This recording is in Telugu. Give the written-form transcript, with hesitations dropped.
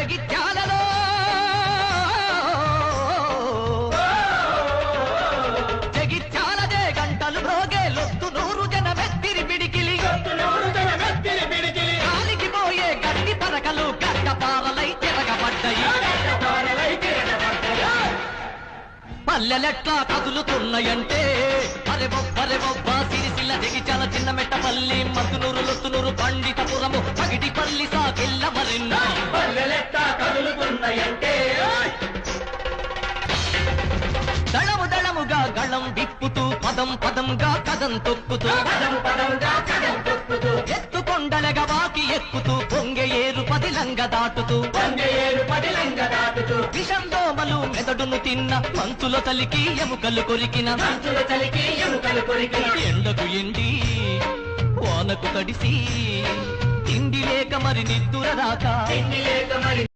జగిత్యాలలో జగిత్యాలదే గంటలు భోగే లొత్తు నూరు జనమెత్తిరి పిడికిలి గాలికి పోయే గడ్డి పరకలు గడ్డపారలై తిరగబడ్డాయి పల్లెలెట్లా కదులుతున్నాయంటే పరెబొబ్బ సిరిసిల్ల జగిత్యాల చిన్న మెట్టపల్లి మద్దునూరు లొత్తునూరు పండితపురము పగిటిపల్లి సాగిల్ల మరెన్నో పల్లెలెట్లా కదులుతున్నాయంటే దళముగా గళం విప్పుతూ పదంగా కదం తొక్కుతూ ఎత్తుకొండలగా వాకి ఎక్కుతూ పొంగె ఏరు పదిలంగ దాటుతూ విషం దోమలు మెదడును తిన్న మంచులో తలికి ఎముకలు కొరికిన ఎండకు ఎండి వానకు తడిసి తిండి లేక మరి నిద్దుర రాక